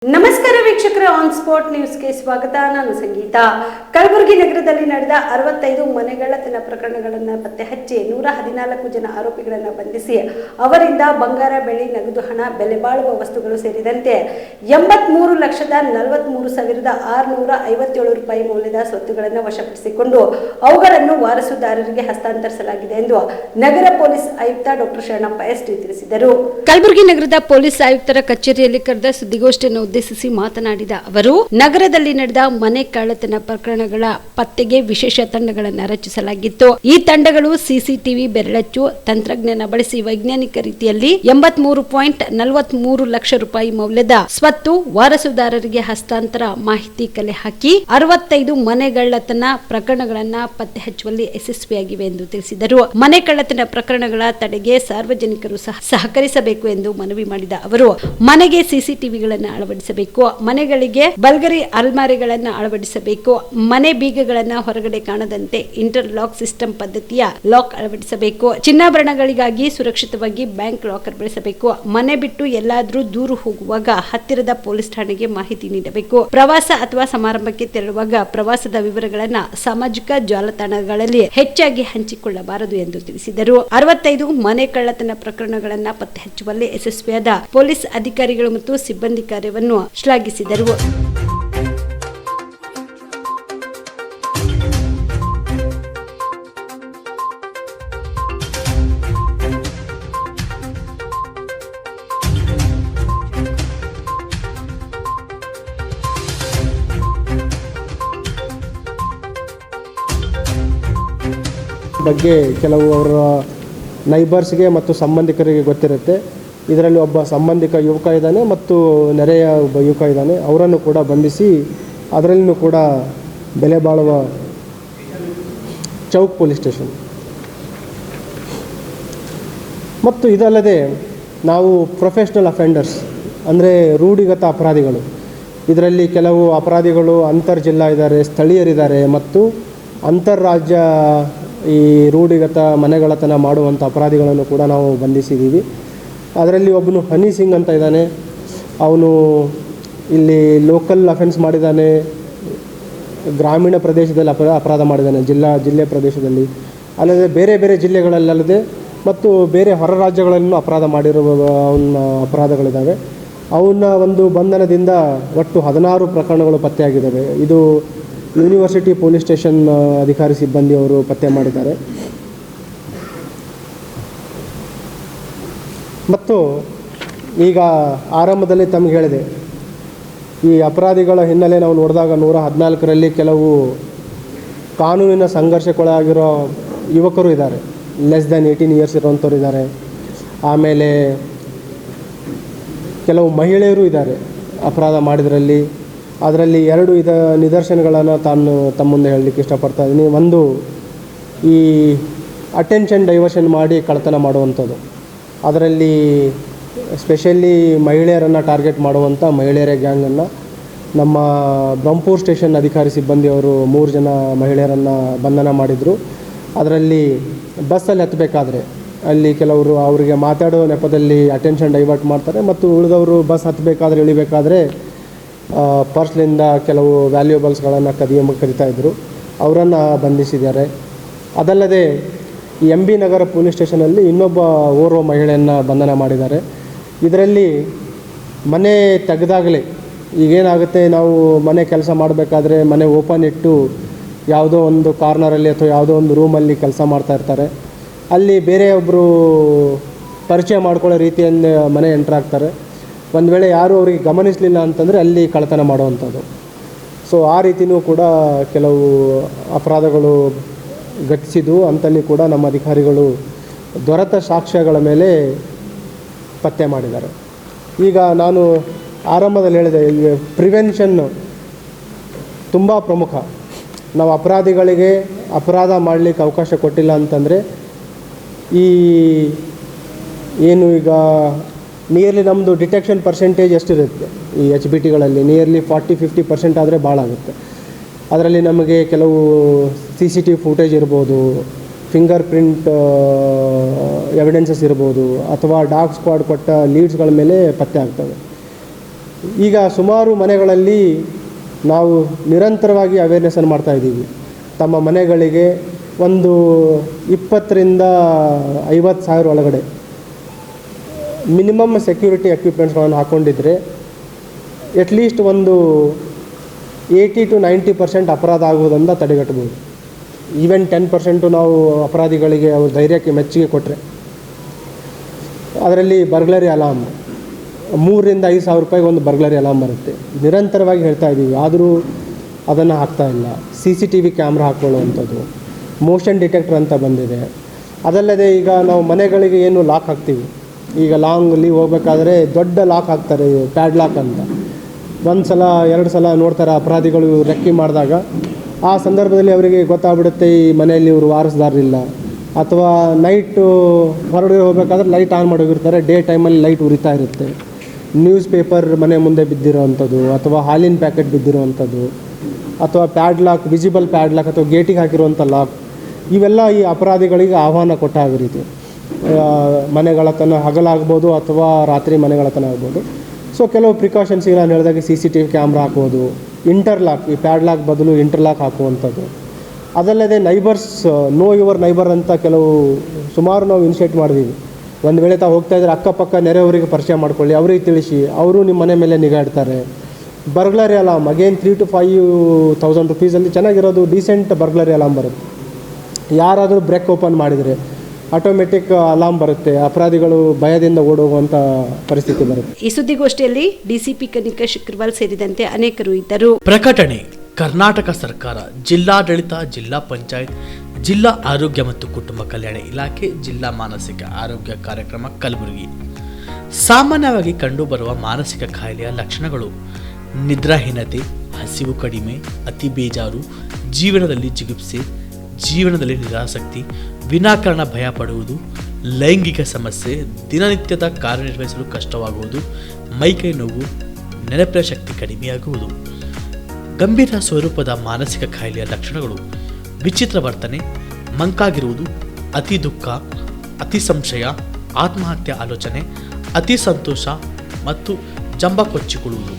ನಮಸ್ಕಾರ ವೀಕ್ಷಕರೇ, on spot ನ್ಯೂಸ್ಗೆ ಸ್ವಾಗತ. ನಾನು ಸಂಗೀತ. ಕಲಬುರಗಿ ನಗರದಲ್ಲಿ ನಡೆದ 65 ಮನೆಗಳ್ಳತನ ಪ್ರಕರಣಗಳನ್ನು ಪತ್ತೆ ಹಚ್ಚಿ 114 ಜನ ಆರೋಪಿಗಳನ್ನು ಬಂಧಿಸಿ ಅವರಿಂದ ಬಂಗಾರ, ಬೆಳ್ಳಿ, ನಗದು ಹಣ, ಬೆಲೆ ಬಾಳುವ ವಸ್ತುಗಳು ಸೇರಿದಂತೆ 83,43,657 ರೂಪಾಯಿ ಮೌಲ್ಯದ ಸ್ವತ್ತುಗಳನ್ನು ವಶಪಡಿಸಿಕೊಂಡು ಅವುಗಳನ್ನು ವಾರಸುದಾರರಿಗೆ ಹಸ್ತಾಂತರಿಸಲಾಗಿದೆ ಎಂದು ನಗರ ಪೊಲೀಸ್ ಆಯುಕ್ತ ಡಾಕ್ಟರ್ ಶರಣಪ್ಪ ಎಸ್ಟಿ ತಿಳಿಸಿದರು. ಕಲಬುರಗಿ ನಗರದ ಪೊಲೀಸ್ ಆಯುಕ್ತರ ಕಚೇರಿಯಲ್ಲಿ ಕರೆದ ಸುದ್ದಿಗೋಷ್ಠಿಯನ್ನು ಉದ್ದೇಶಿಸಿ ಮಾತನಾಡಿದ ಅವರು, ನಗರದಲ್ಲಿ ನಡೆದ ಮನೆ ಕಳ್ಳತನ ಪ್ರಕರಣಗಳ ಪತ್ತೆಗೆ ವಿಶೇಷ ತಂಡಗಳನ್ನು ರಚಿಸಲಾಗಿತ್ತು. ಈ ತಂಡಗಳು ಸಿಸಿಟಿವಿ, ಬೆರಳಚ್ಚು ತಂತ್ರಜ್ಞಾನ ಬಳಸಿ ವೈಜ್ಞಾನಿಕ ರೀತಿಯಲ್ಲಿ 83.43 ಲಕ್ಷ ರೂಪಾಯಿ ಮೌಲ್ಯದ ಸ್ವತ್ತು ವಾರಸುದಾರರಿಗೆ ಹಸ್ತಾಂತರ ಮಾಹಿತಿ ಕಲೆ ಹಾಕಿ 65 ಮನೆಗಳ್ಳತನ ಪ್ರಕರಣಗಳನ್ನು ಪತ್ತೆ ಹಚ್ಚುವಲ್ಲಿ ಯಶಸ್ವಿಯಾಗಿವೆ ಎಂದು ತಿಳಿಸಿದರು. ಮನೆ ಕಳ್ಳತನ ಪ್ರಕರಣಗಳ ತಡೆಗೆ ಸಾರ್ವಜನಿಕರು ಸಹಕರಿಸಬೇಕು ಎಂದು ಮನವಿ ಮಾಡಿದ ಅವರು, ಮನೆಗೆ ಸಿಸಿಟಿವಿಗಳನ್ನು ಅಳವಡಿಸಬೇಕು, ಮನೆಗಳಿಗೆ ಬಲ್ಗರಿ ಅಲ್ಮಾರಿಗಳನ್ನು ಅಳವಡಿಸಬೇಕು, ಮನೆ ಬೀಗಗಳನ್ನು ಹೊರಗಡೆ ಕಾಣದಂತೆ ಇಂಟರ್ ಲಾಕ್ ಸಿಸ್ಟಮ್ ಪದ್ಧತಿಯ ಲಾಕ್ ಅಳವಡಿಸಬೇಕು, ಚಿನ್ನಾಭರಣಗಳಿಗಾಗಿ ಸುರಕ್ಷಿತವಾಗಿ ಬ್ಯಾಂಕ್ ಲಾಕರ್ ಬಳಸಬೇಕು, ಮನೆ ಬಿಟ್ಟು ಎಲ್ಲಾದರೂ ದೂರ ಹೋಗುವಾಗ ಹತ್ತಿರದ ಪೊಲೀಸ್ ಠಾಣೆಗೆ ಮಾಹಿತಿ ನೀಡಬೇಕು, ಪ್ರವಾಸ ಅಥವಾ ಸಮಾರಂಭಕ್ಕೆ ತೆರಳುವಾಗ ಪ್ರವಾಸದ ವಿವರಗಳನ್ನು ಸಾಮಾಜಿಕ ಜಾಲತಾಣಗಳಲ್ಲಿ ಹೆಚ್ಚಾಗಿ ಹಂಚಿಕೊಳ್ಳಬಾರದು ಎಂದು ತಿಳಿಸಿದರು. 65 ಮನೆ ಕಳ್ಳತನ ಪ್ರಕರಣಗಳನ್ನು ಪತ್ತೆ ಹಚ್ಚುವಲ್ಲಿ ಯಶಸ್ವಿಯಾದ ಪೊಲೀಸ್ ಅಧಿಕಾರಿಗಳು ಮತ್ತು ಸಿಬ್ಬಂದಿ ಕಾರ್ಯವನ್ನು ಶ್ಲಾಘಿಸಿದರು. ಬಗ್ಗೆ ಕೆಲವು ಅವರ ನೈಬರ್ಸ್ಗೆ ಮತ್ತು ಸಂಬಂಧಿಕರಿಗೆ ಗೊತ್ತಿರುತ್ತೆ. ಇದರಲ್ಲಿ ಒಬ್ಬ ಸಂಬಂಧಿಕ ಯುವಕ ಇದ್ದಾನೆ ಮತ್ತು ನೆರೆಯ ಒಬ್ಬ ಯುವಕ ಇದ್ದಾನೆ. ಅವರನ್ನು ಕೂಡ ಬಂಧಿಸಿ ಅದರಲ್ಲೂ ಕೂಡ ಬೆಲೆ ಬಾಳುವ ಚೌಕ್ ಪೊಲೀಸ್ ಸ್ಟೇಷನ್. ಮತ್ತು ಇದಲ್ಲದೆ ನಾವು ಪ್ರೊಫೆಷ್ನಲ್ ಅಫೆಂಡರ್ಸ್ ಅಂದರೆ ರೂಢಿಗತ ಅಪರಾಧಿಗಳು, ಇದರಲ್ಲಿ ಕೆಲವು ಅಪರಾಧಿಗಳು ಅಂತರ್ಜಿಲ್ಲಾ ಇದ್ದಾರೆ, ಸ್ಥಳೀಯರಿದ್ದಾರೆ ಮತ್ತು ಅಂತಾರಾಜ್ಯ ಈ ರೂಢಿಗತ ಮನೆಗಳ್ಳತನ ಮಾಡುವಂಥ ಅಪರಾಧಿಗಳನ್ನು ಕೂಡ ನಾವು ಬಂಧಿಸಿದ್ದೀವಿ. ಅದರಲ್ಲಿ ಒಬ್ಬನು ಹನಿ ಸಿಂಗ್ ಅಂತ ಇದ್ದಾನೆ. ಅವನು ಇಲ್ಲಿ ಲೋಕಲ್ ಅಫೆನ್ಸ್ ಮಾಡಿದ್ದಾನೆ, ಗ್ರಾಮೀಣ ಪ್ರದೇಶದಲ್ಲಿ ಅಪರಾಧ ಮಾಡಿದ್ದಾನೆ, ಜಿಲ್ಲೆ ಪ್ರದೇಶದಲ್ಲಿ ಅಲ್ಲದೆ ಬೇರೆ ಬೇರೆ ಜಿಲ್ಲೆಗಳಲ್ಲದೆ ಮತ್ತು ಬೇರೆ ಹೊರ ರಾಜ್ಯಗಳನ್ನು ಅಪರಾಧ ಮಾಡಿರುವ ಅವನ ಅಪರಾಧಗಳಿದ್ದಾವೆ. ಅವನ ಒಂದು ಬಂಧನದಿಂದ ಒಟ್ಟು 16 ಪ್ರಕರಣಗಳು ಪತ್ತೆಯಾಗಿದ್ದಾವೆ. ಇದು ಯೂನಿವರ್ಸಿಟಿ ಪೊಲೀಸ್ ಸ್ಟೇಷನ್ ಅಧಿಕಾರಿ ಸಿಬ್ಬಂದಿಯವರು ಪತ್ತೆ ಮಾಡಿದ್ದಾರೆ. ಮತ್ತು ಈಗ ಆರಂಭದಲ್ಲಿ ತಮಗೆ ಹೇಳಿದೆ, ಈ ಅಪರಾಧಿಗಳ ಹಿನ್ನೆಲೆ ನಾವು ನೋಡಿದಾಗ 114ರಲ್ಲಿ ಕೆಲವು ಕಾನೂನಿನ ಸಂಘರ್ಷಕ್ಕೊಳಗಾಗಿರೋ ಯುವಕರು ಇದ್ದಾರೆ, ಲೆಸ್ ದ್ಯಾನ್ 18 ಇಯರ್ಸ್ ಇರುವಂಥವ್ರು ಇದ್ದಾರೆ. ಆಮೇಲೆ ಕೆಲವು ಮಹಿಳೆಯರು ಇದ್ದಾರೆ ಅಪರಾಧ ಮಾಡಿದ್ರಲ್ಲಿ. ಅದರಲ್ಲಿ 2 ನಿದರ್ಶನಗಳನ್ನು ತಮ್ಮ ಮುಂದೆ ಹೇಳಲಿಕ್ಕೆ ಇಷ್ಟಪಡ್ತಾ ಇದ್ದೀನಿ. ಒಂದು, ಈ ಅಟೆನ್ಷನ್ ಡೈವರ್ಷನ್ ಮಾಡಿ ಕಳ್ಳತನ ಮಾಡುವಂಥದ್ದು. ಅದರಲ್ಲಿ ಸ್ಪೆಷಲಿ ಮಹಿಳೆಯರನ್ನು ಟಾರ್ಗೆಟ್ ಮಾಡುವಂಥ ಮಹಿಳೆಯರ ಗ್ಯಾಂಗನ್ನು ನಮ್ಮ ಬ್ರಹ್ಮಪುರ ಸ್ಟೇಷನ್ ಅಧಿಕಾರಿ ಸಿಬ್ಬಂದಿಯವರು 3 ಜನ ಮಹಿಳೆಯರನ್ನು ಬಂಧನ ಮಾಡಿದರು. ಅದರಲ್ಲಿ ಬಸ್ಸಲ್ಲಿ ಹತ್ತಬೇಕಾದ್ರೆ ಅಲ್ಲಿ ಕೆಲವರು ಅವರಿಗೆ ಮಾತಾಡೋ ನೆಪದಲ್ಲಿ ಅಟೆನ್ಷನ್ ಡೈವರ್ಟ್ ಮಾಡ್ತಾರೆ ಮತ್ತು ಉಳಿದವರು ಬಸ್ ಹತ್ತಬೇಕಾದ್ರೆ ಇಳಿಬೇಕಾದ್ರೆ ಪರ್ಸ್ಲಿಂದ ಕೆಲವು ವ್ಯಾಲ್ಯೂಬಲ್ಸ್ಗಳನ್ನು ಕರೀತಾಯಿದ್ರು. ಅವರನ್ನು ಬಂಧಿಸಿದ್ದಾರೆ. ಅದಲ್ಲದೆ MB ನಗರ ಪೊಲೀಸ್ ಸ್ಟೇಷನಲ್ಲಿ ಇನ್ನೊಬ್ಬ ಓರ್ವ ಮಹಿಳೆಯನ್ನು ಬಂಧನ ಮಾಡಿದ್ದಾರೆ. ಇದರಲ್ಲಿ ಮನೆ ತೆಗೆದಾಗಲೇ ಈಗೇನಾಗುತ್ತೆ, ನಾವು ಮನೆ ಕೆಲಸ ಮಾಡಬೇಕಾದ್ರೆ ಮನೆ ಓಪನ್ ಇಟ್ಟು ಯಾವುದೋ ಒಂದು ಕಾರ್ನರಲ್ಲಿ ಅಥವಾ ಯಾವುದೋ ಒಂದು ರೂಮಲ್ಲಿ ಕೆಲಸ ಮಾಡ್ತಾಯಿರ್ತಾರೆ. ಅಲ್ಲಿ ಬೇರೆಯೊಬ್ಬರು ಪರಿಚಯ ಮಾಡ್ಕೊಳ್ಳೋ ರೀತಿಯಿಂದ ಮನೆ ಎಂಟ್ರಾಗ್ತಾರೆ. ಒಂದು ವೇಳೆ ಯಾರೂ ಅವರಿಗೆ ಗಮನಿಸಲಿಲ್ಲ ಅಂತಂದರೆ ಅಲ್ಲಿ ಕಳ್ಳತನ ಮಾಡುವಂಥದ್ದು. ಸೊ ಆ ರೀತಿಯೂ ಕೂಡ ಕೆಲವು ಅಪರಾಧಗಳು ಘಟಿಸಿದ್ದು ಅಂತಲ್ಲಿ ಕೂಡ ನಮ್ಮ ಅಧಿಕಾರಿಗಳು ದೊರೆತ ಸಾಕ್ಷ್ಯಗಳ ಮೇಲೆ ಪತ್ತೆ ಮಾಡಿದ್ದಾರೆ. ಈಗ ನಾನು ಆರಂಭದಲ್ಲಿ ಹೇಳಿದೆ, ಪ್ರಿವೆನ್ಷನ್ನು ತುಂಬ ಪ್ರಮುಖ. ನಾವು ಅಪರಾಧಿಗಳಿಗೆ ಅಪರಾಧ ಮಾಡಲಿಕ್ಕೆ ಅವಕಾಶ ಕೊಟ್ಟಿಲ್ಲ ಅಂತಂದರೆ ಈ ಏನು ಈಗ ನಿಯರ್ಲಿ ನಮ್ಮದು ಡಿಟೆಕ್ಷನ್ ಪರ್ಸೆಂಟೇಜ್ ಎಷ್ಟಿರುತ್ತೆ ಈ HBTಗಳಲ್ಲಿ, ನಿಯರ್ಲಿ 40-50% ಆದರೆ ಭಾಳ ಆಗುತ್ತೆ. ಅದರಲ್ಲಿ ನಮಗೆ ಕೆಲವು CCTV ಫುಟೇಜ್ ಇರ್ಬೋದು, ಫಿಂಗರ್ ಪ್ರಿಂಟ್ ಎವಿಡೆನ್ಸಸ್ ಇರ್ಬೋದು, ಅಥವಾ ಡಾಗ್ ಸ್ಕ್ವಾಡ್ ಕೊಟ್ಟ ಲೀಡ್ಸ್ಗಳ ಮೇಲೆ ಪತ್ತೆ ಆಗ್ತವೆ. ಈಗ ಸುಮಾರು ಮನೆಗಳಲ್ಲಿ ನಾವು ನಿರಂತರವಾಗಿ ಅವೇರ್ನೆಸ್ಸನ್ನು ಮಾಡ್ತಾಯಿದ್ದೀವಿ. ತಮ್ಮ ಮನೆಗಳಿಗೆ ಒಂದು 20,000 to 50,000 ಒಳಗಡೆ ಮಿನಿಮಮ್ ಸೆಕ್ಯೂರಿಟಿ ಎಕ್ವಿಪ್ಮೆಂಟ್ಸ್ಗಳನ್ನು ಹಾಕ್ಕೊಂಡಿದ್ರೆ ಅಟ್ಲೀಸ್ಟ್ ಒಂದು 80 to 90% ಅಪರಾಧ ಆಗುವುದನ್ನು ತಡೆಗಟ್ಟಬಹುದು. ಈವನ್ 10% ನಾವು ಅಪರಾಧಿಗಳಿಗೆ ಅವ್ರ ಧೈರ್ಯಕ್ಕೆ ಮೆಚ್ಚುಗೆ ಕೊಟ್ಟರೆ, ಅದರಲ್ಲಿ ಬರ್ಗ್ಲರಿ ಅಲಾರ್ಮ್ 3,000 to 5,000 ರೂಪಾಯಿಗೆ ಒಂದು ಬರ್ಗ್ಲರಿ ಅಲಾರ್ಮ್ ಬರುತ್ತೆ. ನಿರಂತರವಾಗಿ ಹೇಳ್ತಾ ಇದ್ದೀವಿ, ಆದರೂ ಅದನ್ನು ಹಾಕ್ತಾಯಿಲ್ಲ. CCTV ಕ್ಯಾಮ್ರಾ ಹಾಕ್ಕೊಳ್ಳುವಂಥದ್ದು, ಮೋಷನ್ ಡಿಟೆಕ್ಟರ್ ಅಂತ ಬಂದಿದೆ. ಅದಲ್ಲದೆ ಈಗ ನಾವು ಮನೆಗಳಿಗೆ ಏನು ಲಾಕ್ ಹಾಕ್ತೀವಿ, ಈಗ ಲಾಂಗ್ ಲೀವ್ ಹೋಗಬೇಕಾದ್ರೆ ದೊಡ್ಡ ಲಾಕ್ ಹಾಕ್ತಾರೆ, ಪ್ಯಾಡ್ ಲಾಕ್ ಅಂತ. 1 ಸಲ 2 ಸಲ ನೋಡ್ತಾರೆ ಅಪರಾಧಿಗಳು ರೆಕ್ಕಿ ಮಾಡಿದಾಗ. ಆ ಸಂದರ್ಭದಲ್ಲಿ ಅವರಿಗೆ ಗೊತ್ತಾಗ್ಬಿಡುತ್ತೆ ಈ ಮನೆಯಲ್ಲಿ ಇವರು ವಾರಸುದಾರರಿಲ್ಲ, ಅಥವಾ ನೈಟು ಹೊರಗಡೆ ಹೋಗಬೇಕಾದ್ರೆ ಲೈಟ್ ಆನ್ ಮಾಡೋಗಿರ್ತಾರೆ, ಡೇ ಟೈಮಲ್ಲಿ ಲೈಟ್ ಉರಿತಾ ಇರುತ್ತೆ. ನ್ಯೂಸ್ ಪೇಪರ್ ಮನೆ ಮುಂದೆ ಬಿದ್ದಿರೋವಂಥದ್ದು, ಅಥವಾ ಹಾಲಿನ ಪ್ಯಾಕೆಟ್ ಬಿದ್ದಿರೋವಂಥದ್ದು, ಅಥವಾ pad lock, visible pad lock ಅಥವಾ ಗೇಟಿಗೆ ಹಾಕಿರುವಂಥ ಲಾಕ್, ಇವೆಲ್ಲ ಈ ಅಪರಾಧಿಗಳಿಗೆ ಆಹ್ವಾನ ಕೊಟ್ಟ ರೀತಿ. ಮನೆಗಳತನ ಹಗಲಾಗ್ಬೋದು ಅಥವಾ ರಾತ್ರಿ ಮನೆಗಳತನ ಆಗ್ಬೋದು. ಸೊ ಕೆಲವು ಪ್ರಿಕಾಷನ್ಸಿಗೆ ನಾನು ಹೇಳಿದಾಗ CCTV ಕ್ಯಾಮ್ರಾ ಹಾಕ್ಬೋದು, ಇಂಟರ್ಲಾಕ್, ಈ ಪ್ಯಾಡ್ ಲಾಕ್ ಬದಲು ಇಂಟರ್ಲಾಕ್ ಹಾಕುವಂಥದ್ದು. ಅದಲ್ಲದೆ ನೈಬರ್ಸ್, ನೋ ಯುವರ್ ನೈಬರ್ ಅಂತ ಸುಮಾರು ನಾವು ಇನಿಷಿಯೇಟ್ ಮಾಡಿದ್ದೀವಿ. ಒಂದು ವೇಳೆ ತಾವು ಹೋಗ್ತಾಯಿದ್ರೆ ಅಕ್ಕಪಕ್ಕ ನೆರೆಯವರಿಗೆ ಪರಿಚಯ ಮಾಡ್ಕೊಳ್ಳಿ, ಅವ್ರಿಗೆ ತಿಳಿಸಿ, ಅವರು ನಿಮ್ಮ ಮನೆ ಮೇಲೆ ನಿಗಾ ಇಡ್ತಾರೆ. ಬರ್ಗ್ಲರಿ ಅಲಾರ್ಮ್ ಅಗೇನ್ 3,000 to 5,000 ರೂಪೀಸಲ್ಲಿ ಚೆನ್ನಾಗಿರೋದು ಡೀಸೆಂಟ್ ಬರ್ಗ್ಲರಿ ಅಲಾರ್ಮ್ ಬರುತ್ತೆ. ಯಾರಾದರೂ ಬ್ರೇಕ್ ಓಪನ್ ಮಾಡಿದರೆ ಆಟೋಮೆಟಿಕ್ ಅಲಾರ್ಮ್ ಬರುತ್ತೆ, ಅಪರಾಧಿಗಳು ಭಯದಿಂದ ಓಡೋಗುವಂಥ ಪರಿಸ್ಥಿತಿ ಬರುತ್ತೆ. ಈ ಸುದ್ದಿಗೋಷ್ಠಿಯಲ್ಲಿ DCP ಕನಿಕಾ ಶುಕ್ರವಾಲ್ ಸೇರಿದಂತೆ ಅನೇಕರು ಇದ್ದರು. ಪ್ರಕಟಣೆ: ಕರ್ನಾಟಕ ಸರ್ಕಾರ, ಜಿಲ್ಲಾಡಳಿತ, ಜಿಲ್ಲಾ ಪಂಚಾಯತ್, ಜಿಲ್ಲಾ ಆರೋಗ್ಯ ಮತ್ತು ಕುಟುಂಬ ಕಲ್ಯಾಣ ಇಲಾಖೆ, ಜಿಲ್ಲಾ ಮಾನಸಿಕ ಆರೋಗ್ಯ ಕಾರ್ಯಕ್ರಮ ಕಲಬುರಗಿ. ಸಾಮಾನ್ಯವಾಗಿ ಕಂಡುಬರುವ ಮಾನಸಿಕ ಕಾಯಿಲೆಯ ಲಕ್ಷಣಗಳು: ನಿದ್ರಾಹೀನತೆ, ಹಸಿವು ಕಡಿಮೆ, ಅತಿ ಬೇಜಾರು, ಜೀವನದಲ್ಲಿ ಜಿಗುಪ್ಸೆ, ಜೀವನದಲ್ಲಿ ನಿರಾಸಕ್ತಿ, ವಿನಾಕಾರಣ ಭಯ ಪಡುವುದು, ಲೈಂಗಿಕ ಸಮಸ್ಯೆ, ದಿನನಿತ್ಯದ ಕಾರ್ಯನಿರ್ವಹಿಸಲು ಕಷ್ಟವಾಗುವುದು, ಮೈಕೈ ನೋವು, ನೆನಪಿನ ಶಕ್ತಿ ಕಡಿಮೆಯಾಗುವುದು. ಗಂಭೀರ ಸ್ವರೂಪದ ಮಾನಸಿಕ ಕಾಯಿಲೆಯ ಲಕ್ಷಣಗಳು: ವಿಚಿತ್ರ ವರ್ತನೆ, ಮಂಕಾಗಿರುವುದು, ಅತಿ ದುಃಖ, ಅತಿ ಸಂಶಯ, ಆತ್ಮಹತ್ಯೆ ಆಲೋಚನೆ, ಅತಿ ಸಂತೋಷ ಮತ್ತು ಜಂಬ ಕೊಚ್ಚಿಕೊಳ್ಳುವುದು,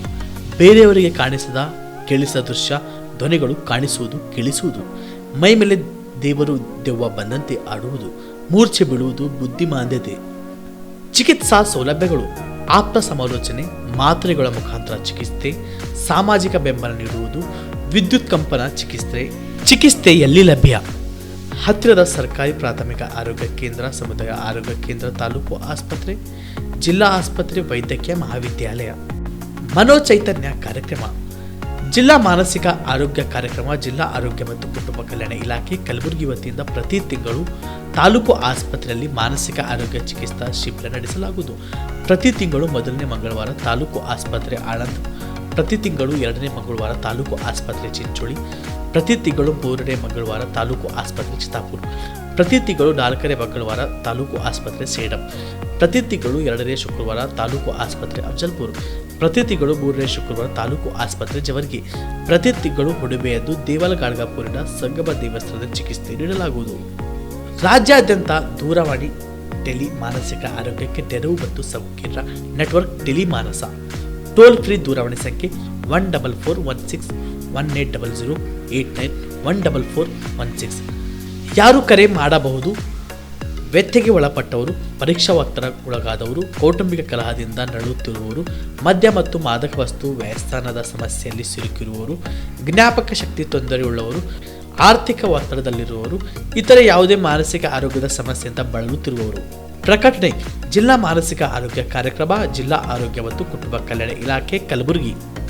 ಬೇರೆಯವರಿಗೆ ಕಾಣಿಸದ ಕೇಳಿಸದ ದೃಶ್ಯ, ಧ್ವನಿಗಳು ಕಾಣಿಸುವುದು, ಕೇಳಿಸುವುದು, ಮೈ ಮೇಲೆ ದೇವರು ದೆವ್ವ ಬಂದಂತೆ ಆಡುವುದು, ಮೂರ್ಛೆ ಬೀಳುವುದು, ಬುದ್ಧಿಮಾಂದ್ಯತೆ. ಚಿಕಿತ್ಸಾ ಸೌಲಭ್ಯಗಳು: ಆಪ್ತ ಸಮಾಲೋಚನೆ, ಮಾತ್ರೆಗಳ ಮುಖಾಂತರ ಚಿಕಿತ್ಸೆ, ಸಾಮಾಜಿಕ ಬೆಂಬಲ ನೀಡುವುದು, ವಿದ್ಯುತ್ ಕಂಪನ ಚಿಕಿತ್ಸೆ ಎಲ್ಲಿ ಲಭ್ಯ? ಹತ್ತಿರದ ಸರ್ಕಾರಿ ಪ್ರಾಥಮಿಕ ಆರೋಗ್ಯ ಕೇಂದ್ರ, ಸಮುದಾಯ ಆರೋಗ್ಯ ಕೇಂದ್ರ, ತಾಲೂಕು ಆಸ್ಪತ್ರೆ, ಜಿಲ್ಲಾ ಆಸ್ಪತ್ರೆ, ವೈದ್ಯಕೀಯ ಮಹಾವಿದ್ಯಾಲಯ. ಮನೋಚೈತನ್ಯ ಕಾರ್ಯಕ್ರಮ: ಜಿಲ್ಲಾ ಮಾನಸಿಕ ಆರೋಗ್ಯ ಕಾರ್ಯಕ್ರಮ, ಜಿಲ್ಲಾ ಆರೋಗ್ಯ ಮತ್ತು ಕುಟುಂಬ ಕಲ್ಯಾಣ ಇಲಾಖೆ ಕಲಬುರಗಿ ವತಿಯಿಂದ ಪ್ರತಿ ತಿಂಗಳು ತಾಲೂಕು ಆಸ್ಪತ್ರೆಯಲ್ಲಿ ಮಾನಸಿಕ ಆರೋಗ್ಯ ಚಿಕಿತ್ಸಾ ಶಿಬಿರ ನಡೆಸಲಾಗುವುದು. ಪ್ರತಿ ತಿಂಗಳು ಮೊದಲನೇ ಮಂಗಳವಾರ ತಾಲೂಕು ಆಸ್ಪತ್ರೆ ಆಳಂದ್, ಪ್ರತಿ ತಿಂಗಳು 2ನೇ ಮಂಗಳವಾರ ತಾಲೂಕು ಆಸ್ಪತ್ರೆ ಚಿಂಚೋಳಿ, ಪ್ರತಿ ತಿಂಗಳು 3ನೇ ಮಂಗಳವಾರ ತಾಲೂಕು ಆಸ್ಪತ್ರೆ ಚಿತ್ತಾಪುರ್, ಪ್ರತಿ ತಿಂಗಳು 4ನೇ ಮಂಗಳವಾರ ತಾಲೂಕು ಆಸ್ಪತ್ರೆ ಸೇಡಂ, ಪ್ರತಿ ತಿಂಗಳು 2ನೇ ಶುಕ್ರವಾರ ತಾಲೂಕು ಆಸ್ಪತ್ರೆ ಅಫಜಲ್ಪುರ್, ಪ್ರತಿ ತಿಂಗಳು 3ನೇ ಶುಕ್ರವಾರ ತಾಲೂಕು ಆಸ್ಪತ್ರೆ ಜವರ್ಗಿ, ಪ್ರತಿ ತಿಂಗಳು ಹುಡುಬೆಯದ್ದು ದೇವಲಗಾಡ್ಗಾಪುರಿನ ಸಂಗಮ ದೇವಸ್ಥಾನದ ಚಿಕಿತ್ಸೆ ನೀಡಲಾಗುವುದು. ರಾಜ್ಯಾದ್ಯಂತ ದೂರವಾಣಿ ಟೆಲಿ ಮಾನಸಿಕ ಆರೋಗ್ಯಕ್ಕೆ ನೆರವು ಮತ್ತು ಸಂಕೀರ್ಣ ನೆಟ್ವರ್ಕ್ ಟೆಲಿ ಮಾನಸ. ಟೋಲ್ ಫ್ರೀ ದೂರವಾಣಿ ಸಂಖ್ಯೆ 144161800891 14416. ಯಾರು ಕರೆ ಮಾಡಬಹುದು? ವ್ಯಥೆಗೆ ಒಳಪಟ್ಟವರು, ಪರೀಕ್ಷಾ ಒತ್ತಡಕ್ಕೊಳಗಾದವರು, ಕೌಟುಂಬಿಕ ಕಲಹದಿಂದ ನರಳುತ್ತಿರುವವರು, ಮದ್ಯ ಮತ್ತು ಮಾದಕ ವಸ್ತು ವ್ಯಸನದ ಸಮಸ್ಯೆಯಲ್ಲಿ ಸಿಲುಕಿರುವವರು, ಜ್ಞಾಪಕ ಶಕ್ತಿ ತೊಂದರೆಯುಳ್ಳವರು, ಆರ್ಥಿಕ ಒತ್ತಡದಲ್ಲಿರುವವರು, ಇತರೆ ಯಾವುದೇ ಮಾನಸಿಕ ಆರೋಗ್ಯದ ಸಮಸ್ಯೆಯಿಂದ ಬಳಲುತ್ತಿರುವವರು. ಪ್ರಕಟಣೆ: ಜಿಲ್ಲಾ ಮಾನಸಿಕ ಆರೋಗ್ಯ ಕಾರ್ಯಕ್ರಮ, ಜಿಲ್ಲಾ ಆರೋಗ್ಯ ಮತ್ತು ಕುಟುಂಬ ಕಲ್ಯಾಣ ಇಲಾಖೆ ಕಲಬುರಗಿ.